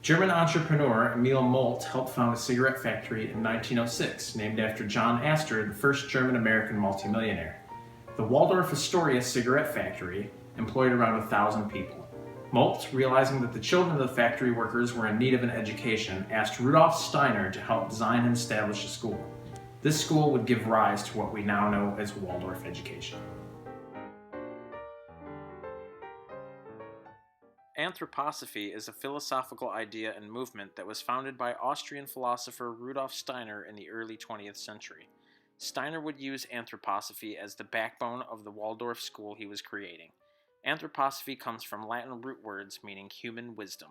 German entrepreneur Emil Molt helped found a cigarette factory in 1906, named after John Astor, the first German-American multimillionaire. The Waldorf Astoria cigarette factory employed around 1,000 people. Molt, realizing that the children of the factory workers were in need of an education, asked Rudolf Steiner to help design and establish a school. This school would give rise to what we now know as Waldorf Education. Anthroposophy is a philosophical idea and movement that was founded by Austrian philosopher Rudolf Steiner in the early 20th century. Steiner would use anthroposophy as the backbone of the Waldorf school he was creating. Anthroposophy comes from Latin root words meaning human wisdom.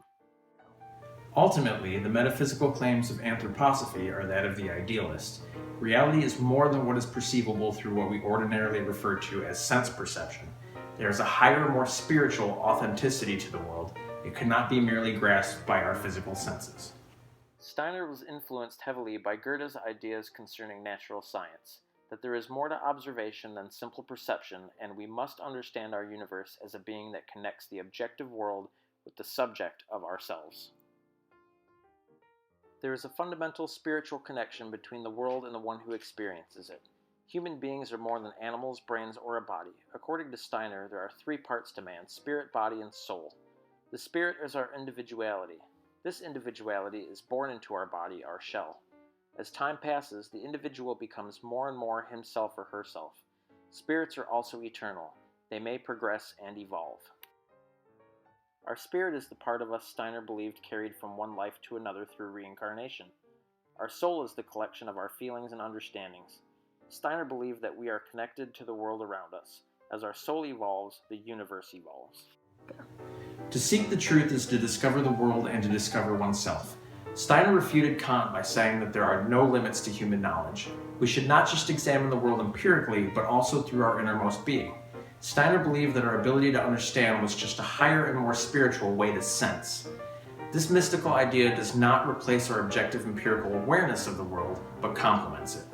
Ultimately, the metaphysical claims of anthroposophy are that of the idealist. Reality is more than what is perceivable through what we ordinarily refer to as sense perception. There is a higher, more spiritual authenticity to the world. It cannot be merely grasped by our physical senses. Steiner was influenced heavily by Goethe's ideas concerning natural science, that there is more to observation than simple perception, and we must understand our universe as a being that connects the objective world with the subject of ourselves. There is a fundamental spiritual connection between the world and the one who experiences it. Human beings are more than animals, brains, or a body. According to Steiner, there are three parts to man: spirit, body, and soul. The spirit is our individuality. This individuality is born into our body, our shell. As time passes, the individual becomes more and more himself or herself. Spirits are also eternal. They may progress and evolve. Our spirit is the part of us Steiner believed carried from one life to another through reincarnation. Our soul is the collection of our feelings and understandings. Steiner believed that we are connected to the world around us. As our soul evolves, the universe evolves. To seek the truth is to discover the world and to discover oneself. Steiner refuted Kant by saying that there are no limits to human knowledge. We should not just examine the world empirically, but also through our innermost being. Steiner believed that our ability to understand was just a higher and more spiritual way to sense. This mystical idea does not replace our objective empirical awareness of the world, but complements it.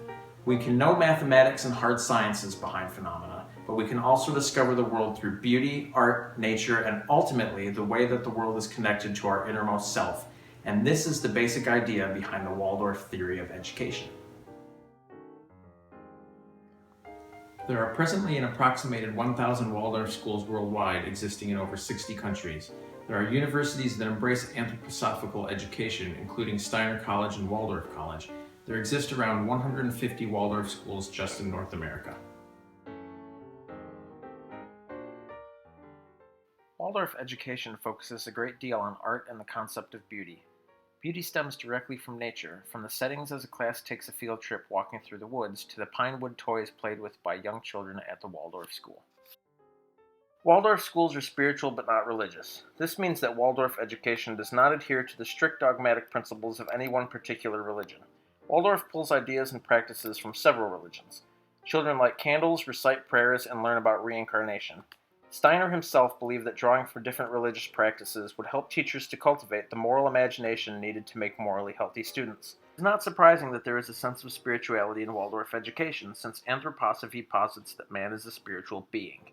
We can know mathematics and hard sciences behind phenomena, but we can also discover the world through beauty, art, nature, and ultimately the way that the world is connected to our innermost self. And this is the basic idea behind the Waldorf theory of education. There are presently an approximated 1,000 Waldorf schools worldwide, existing in over 60 countries. There are universities that embrace anthroposophical education, including Steiner College and Waldorf College. There exist around 150 Waldorf schools just in North America. Waldorf education focuses a great deal on art and the concept of beauty. Beauty stems directly from nature, from the settings as a class takes a field trip walking through the woods to the pine wood toys played with by young children at the Waldorf school. Waldorf schools are spiritual but not religious. This means that Waldorf education does not adhere to the strict dogmatic principles of any one particular religion. Waldorf pulls ideas and practices from several religions. Children light candles, recite prayers, and learn about reincarnation. Steiner himself believed that drawing from different religious practices would help teachers to cultivate the moral imagination needed to make morally healthy students. It is not surprising that there is a sense of spirituality in Waldorf education, since anthroposophy posits that man is a spiritual being.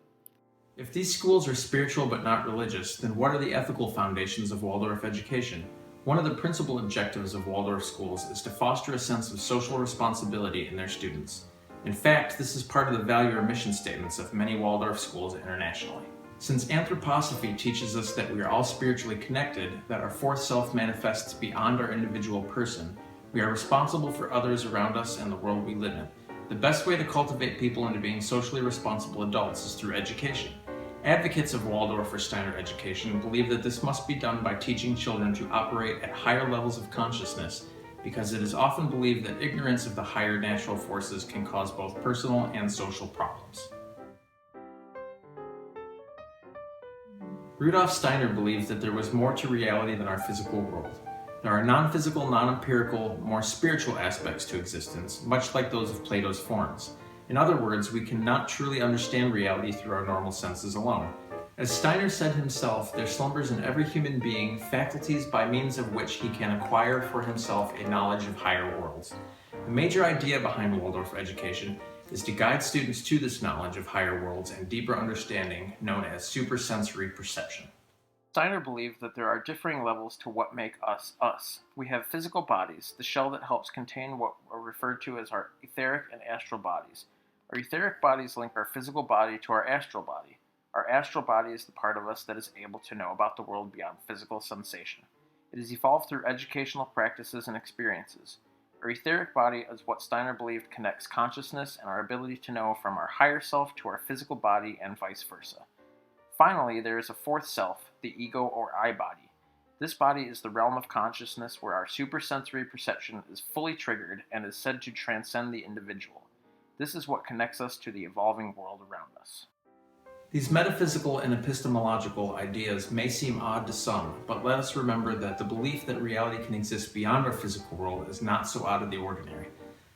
If these schools are spiritual but not religious, then what are the ethical foundations of Waldorf education? One of the principal objectives of Waldorf schools is to foster a sense of social responsibility in their students. In fact, this is part of the value or mission statements of many Waldorf schools internationally. Since anthroposophy teaches us that we are all spiritually connected, that our fourth self manifests beyond our individual person, we are responsible for others around us and the world we live in. The best way to cultivate people into being socially responsible adults is through education. Advocates of Waldorf or Steiner education believe that this must be done by teaching children to operate at higher levels of consciousness, because it is often believed that ignorance of the higher natural forces can cause both personal and social problems. Rudolf Steiner believes that there was more to reality than our physical world. There are non-physical, non-empirical, more spiritual aspects to existence, much like those of Plato's forms. In other words, we cannot truly understand reality through our normal senses alone. As Steiner said himself, there slumbers in every human being faculties by means of which he can acquire for himself a knowledge of higher worlds. The major idea behind Waldorf education is to guide students to this knowledge of higher worlds and deeper understanding known as supersensory perception. Steiner believed that there are differing levels to what make us us. We have physical bodies, the shell that helps contain what are referred to as our etheric and astral bodies. Our etheric bodies link our physical body to our astral body. Our astral body is the part of us that is able to know about the world beyond physical sensation. It has evolved through educational practices and experiences. Our etheric body is what Steiner believed connects consciousness and our ability to know from our higher self to our physical body and vice versa. Finally, there is a fourth self, the ego or I body. This body is the realm of consciousness where our supersensory perception is fully triggered and is said to transcend the individual. This is what connects us to the evolving world around us. These metaphysical and epistemological ideas may seem odd to some, but let us remember that the belief that reality can exist beyond our physical world is not so out of the ordinary.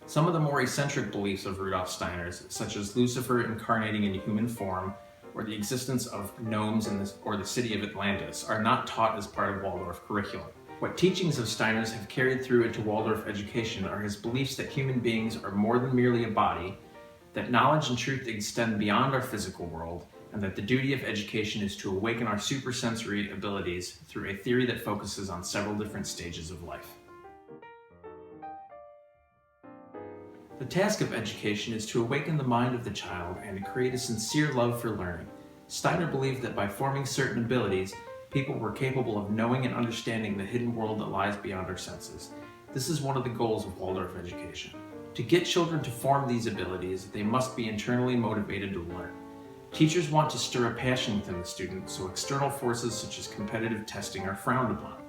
Some of the more eccentric beliefs of Rudolf Steiner's, such as Lucifer incarnating in human form, or the existence of gnomes or the city of Atlantis, are not taught as part of Waldorf curriculum. What teachings of Steiner's have carried through into Waldorf education are his beliefs that human beings are more than merely a body, that knowledge and truth extend beyond our physical world, and that the duty of education is to awaken our supersensory abilities through a theory that focuses on several different stages of life. The task of education is to awaken the mind of the child and to create a sincere love for learning. Steiner believed that by forming certain abilities, people were capable of knowing and understanding the hidden world that lies beyond our senses. This is one of the goals of Waldorf education. To get children to form these abilities, they must be internally motivated to learn. Teachers want to stir a passion within the student, so external forces such as competitive testing are frowned upon.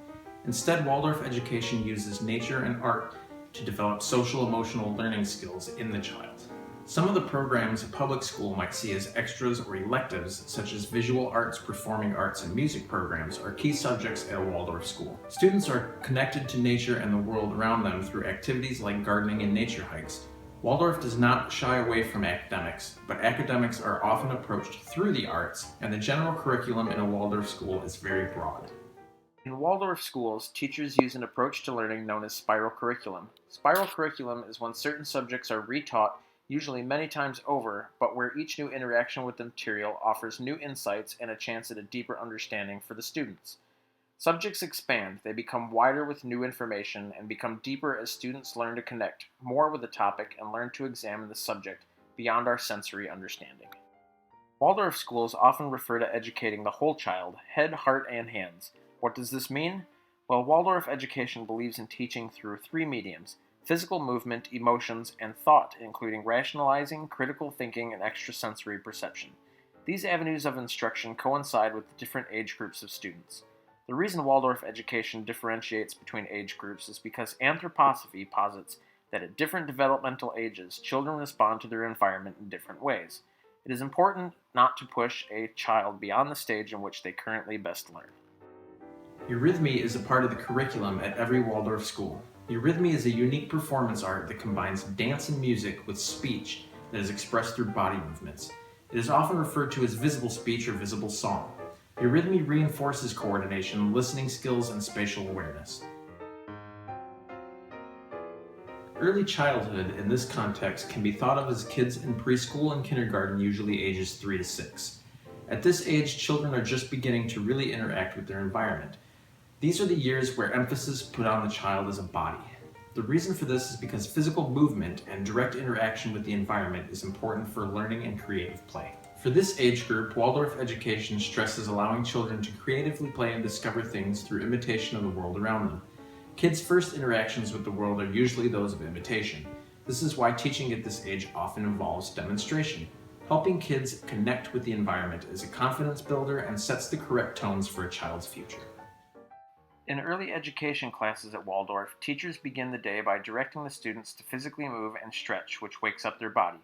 Instead, Waldorf education uses nature and art to develop social-emotional learning skills in the child. Some of the programs a public school might see as extras or electives, such as visual arts, performing arts, and music programs, are key subjects at a Waldorf school. Students are connected to nature and the world around them through activities like gardening and nature hikes. Waldorf does not shy away from academics, but academics are often approached through the arts, and the general curriculum in a Waldorf school is very broad. In Waldorf schools, teachers use an approach to learning known as spiral curriculum. Spiral curriculum is when certain subjects are retaught, usually many times over, but where each new interaction with the material offers new insights and a chance at a deeper understanding for the students. Subjects expand, they become wider with new information, and become deeper as students learn to connect more with the topic and learn to examine the subject beyond our sensory understanding. Waldorf schools often refer to educating the whole child, head, heart, and hands. What does this mean? Well, Waldorf education believes in teaching through three mediums: physical movement, emotions, and thought, including rationalizing, critical thinking, and extrasensory perception. These avenues of instruction coincide with the different age groups of students. The reason Waldorf education differentiates between age groups is because anthroposophy posits that at different developmental ages, children respond to their environment in different ways. It is important not to push a child beyond the stage in which they currently best learn. Eurythmy is a part of the curriculum at every Waldorf school. Eurythmy is a unique performance art that combines dance and music with speech that is expressed through body movements. It is often referred to as visible speech or visible song. Eurythmy reinforces coordination, listening skills, and spatial awareness. Early childhood in this context can be thought of as kids in preschool and kindergarten, usually ages 3 to 6. At this age, children are just beginning to really interact with their environment. These are the years where emphasis is put on the child as a body. The reason for this is because physical movement and direct interaction with the environment is important for learning and creative play. For this age group, Waldorf education stresses allowing children to creatively play and discover things through imitation of the world around them. Kids' first interactions with the world are usually those of imitation. This is why teaching at this age often involves demonstration. Helping kids connect with the environment is a confidence builder and sets the correct tones for a child's future. In early education classes at Waldorf, teachers begin the day by directing the students to physically move and stretch, which wakes up their body.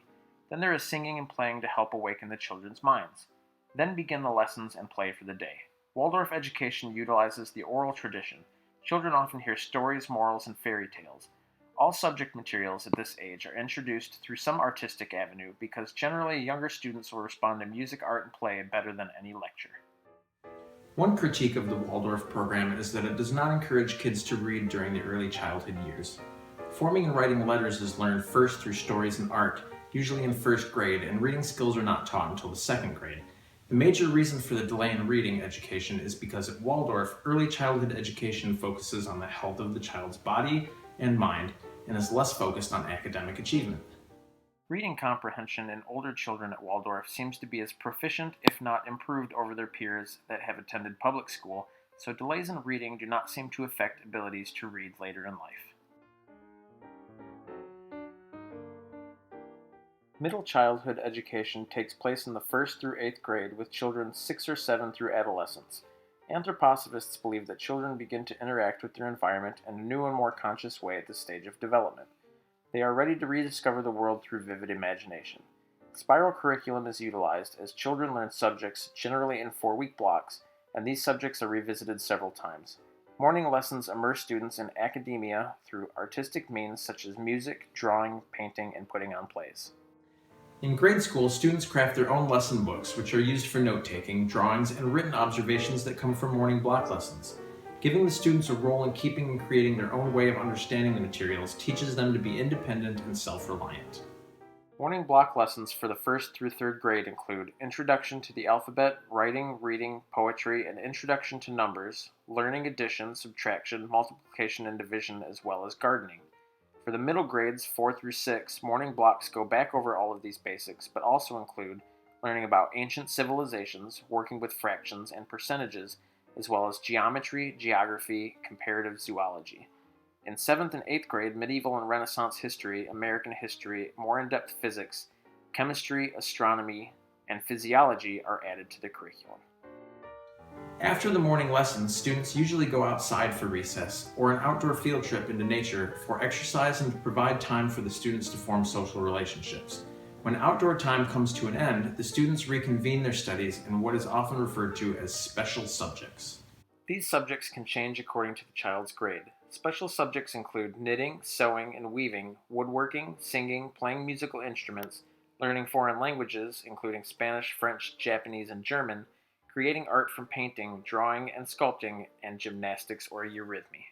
Then there is singing and playing to help awaken the children's minds. Then begin the lessons and play for the day. Waldorf education utilizes the oral tradition. Children often hear stories, morals, and fairy tales. All subject materials at this age are introduced through some artistic avenue because generally younger students will respond to music, art, and play better than any lecture. One critique of the Waldorf program is that it does not encourage kids to read during the early childhood years. Forming and writing letters is learned first through stories and art, usually in first grade, and reading skills are not taught until the second grade. The major reason for the delay in reading education is because at Waldorf, early childhood education focuses on the health of the child's body and mind and is less focused on academic achievement. Reading comprehension in older children at Waldorf seems to be as proficient, if not improved, over their peers that have attended public school, so delays in reading do not seem to affect abilities to read later in life. Middle childhood education takes place in the 1st through 8th grade with children 6 or 7 through adolescence. Anthroposophists believe that children begin to interact with their environment in a new and more conscious way at this stage of development. They are ready to rediscover the world through vivid imagination. Spiral curriculum is utilized as children learn subjects generally in 4-week blocks, and these subjects are revisited several times. Morning lessons immerse students in academia through artistic means such as music, drawing, painting, and putting on plays. In grade school, students craft their own lesson books, which are used for note-taking, drawings, and written observations that come from morning block lessons. Giving the students a role in keeping and creating their own way of understanding the materials teaches them to be independent and self-reliant. Morning block lessons for the 1st through 3rd grade include Introduction to the Alphabet, Writing, Reading, Poetry, and Introduction to Numbers, learning addition, subtraction, multiplication, and division, as well as gardening. For the middle grades, 4 through 6, morning blocks go back over all of these basics, but also include learning about ancient civilizations, working with fractions and percentages, as well as geometry, geography, comparative zoology. In 7th and 8th grade, medieval and Renaissance history, American history, more in-depth physics, chemistry, astronomy, and physiology are added to the curriculum. After the morning lessons, students usually go outside for recess or an outdoor field trip into nature for exercise and to provide time for the students to form social relationships. When outdoor time comes to an end, the students reconvene their studies in what is often referred to as special subjects. These subjects can change according to the child's grade. Special subjects include knitting, sewing, and weaving, woodworking, singing, playing musical instruments, learning foreign languages, including Spanish, French, Japanese, and German, creating art from painting, drawing, and sculpting, and gymnastics or eurythmy.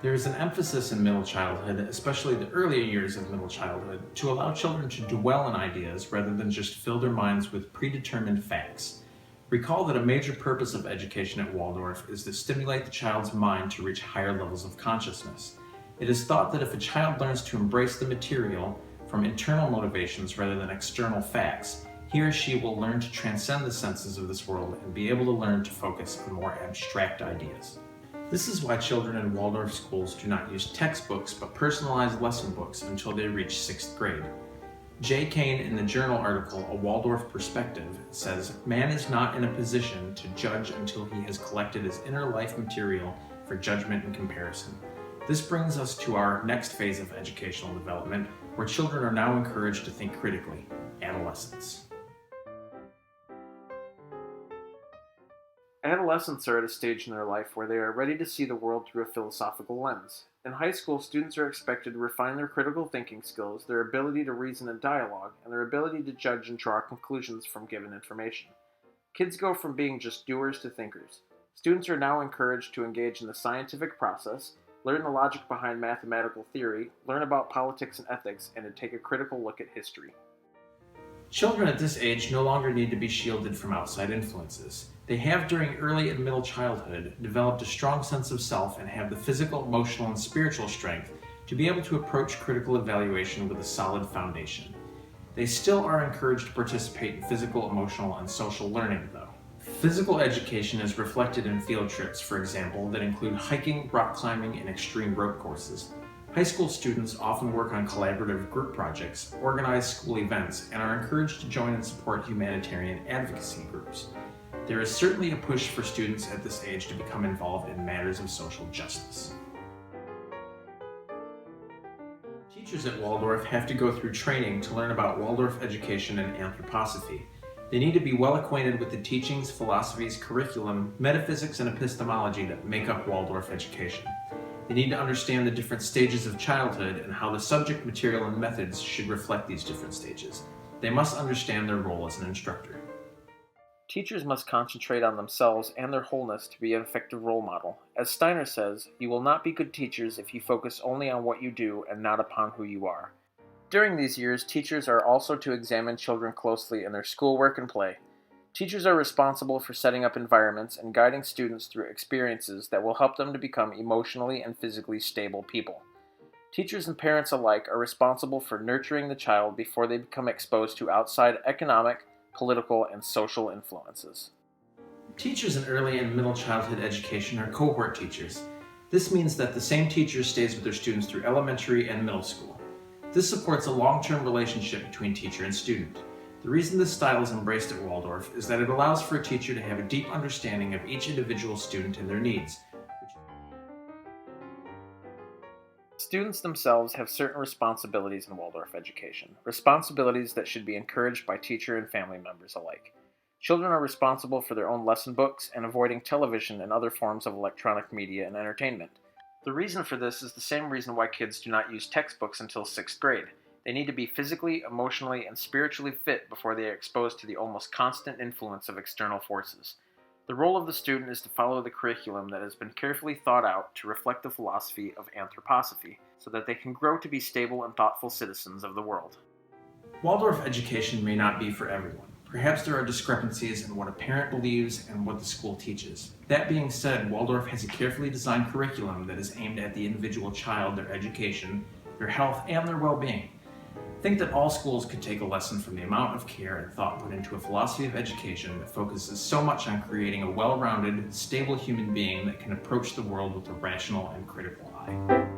There is an emphasis in middle childhood, especially the earlier years of middle childhood, to allow children to dwell in ideas rather than just fill their minds with predetermined facts. Recall that a major purpose of education at Waldorf is to stimulate the child's mind to reach higher levels of consciousness. It is thought that if a child learns to embrace the material from internal motivations rather than external facts, he or she will learn to transcend the senses of this world and be able to learn to focus on more abstract ideas. This is why children in Waldorf schools do not use textbooks but personalized lesson books until they reach 6th grade. J. Kane, in the journal article A Waldorf Perspective, says, "Man is not in a position to judge until he has collected his inner life material for judgment and comparison." This brings us to our next phase of educational development, where children are now encouraged to think critically: adolescence. Adolescents are at a stage in their life where they are ready to see the world through a philosophical lens. In high school, students are expected to refine their critical thinking skills, their ability to reason and dialogue, and their ability to judge and draw conclusions from given information. Kids go from being just doers to thinkers. Students are now encouraged to engage in the scientific process, learn the logic behind mathematical theory, learn about politics and ethics, and to take a critical look at history. Children at this age no longer need to be shielded from outside influences. They have, during early and middle childhood, developed a strong sense of self and have the physical, emotional, and spiritual strength to be able to approach critical evaluation with a solid foundation. They still are encouraged to participate in physical, emotional, and social learning, though. Physical education is reflected in field trips, for example, that include hiking, rock climbing, and extreme rope courses. High school students often work on collaborative group projects, organize school events, and are encouraged to join and support humanitarian advocacy groups. There is certainly a push for students at this age to become involved in matters of social justice. Teachers at Waldorf have to go through training to learn about Waldorf education and anthroposophy. They need to be well acquainted with the teachings, philosophies, curriculum, metaphysics, and epistemology that make up Waldorf education. They need to understand the different stages of childhood and how the subject material and methods should reflect these different stages. They must understand their role as an instructor. Teachers must concentrate on themselves and their wholeness to be an effective role model. As Steiner says, "You will not be good teachers if you focus only on what you do and not upon who you are." During these years, teachers are also to examine children closely in their schoolwork and play. Teachers are responsible for setting up environments and guiding students through experiences that will help them to become emotionally and physically stable people. Teachers and parents alike are responsible for nurturing the child before they become exposed to outside economic, political, and social influences. Teachers in early and middle childhood education are cohort teachers. This means that the same teacher stays with their students through elementary and middle school. This supports a long-term relationship between teacher and student. The reason this style is embraced at Waldorf is that it allows for a teacher to have a deep understanding of each individual student and their needs. Students themselves have certain responsibilities in Waldorf education, responsibilities that should be encouraged by teacher and family members alike. Children are responsible for their own lesson books and avoiding television and other forms of electronic media and entertainment. The reason for this is the same reason why kids do not use textbooks until 6th grade. They need to be physically, emotionally, and spiritually fit before they are exposed to the almost constant influence of external forces. The role of the student is to follow the curriculum that has been carefully thought out to reflect the philosophy of anthroposophy, so that they can grow to be stable and thoughtful citizens of the world. Waldorf education may not be for everyone. Perhaps there are discrepancies in what a parent believes and what the school teaches. That being said, Waldorf has a carefully designed curriculum that is aimed at the individual child, their education, their health, and their well-being. Think that all schools could take a lesson from the amount of care and thought put into a philosophy of education that focuses so much on creating a well-rounded, stable human being that can approach the world with a rational and critical eye.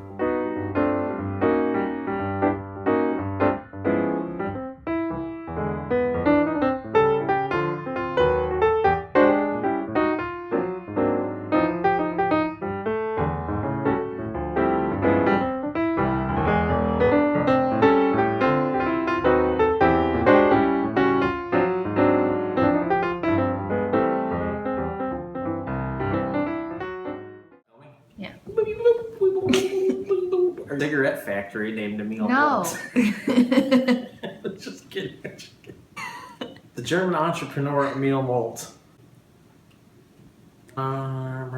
Yeah. A cigarette factory named Emil No. Just kidding. The German entrepreneur Emil Molt. I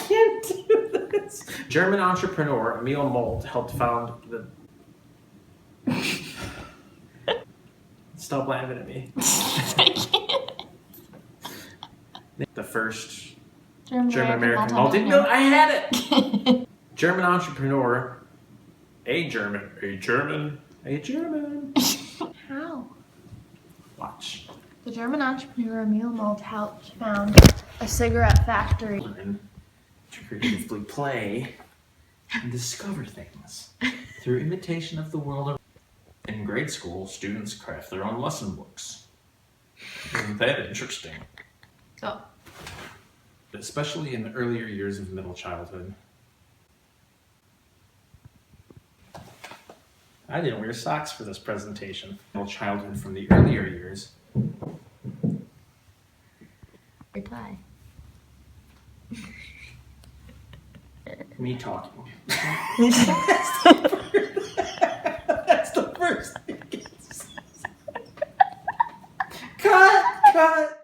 can't do this. German entrepreneur Emil Molt helped found the. Stop laughing at me. The first German American multi. No, I had it. German entrepreneur. A German. How? Watch. The German entrepreneur Emil Molt helped found a cigarette factory. To creatively play and discover things through imitation of the world of. In grade school, students craft their own lesson books. Isn't that interesting? Oh. Especially in the earlier years of middle childhood. I didn't wear socks for this presentation. Middle childhood from the earlier years. Reply. Me talking. That's the first thing. Cut!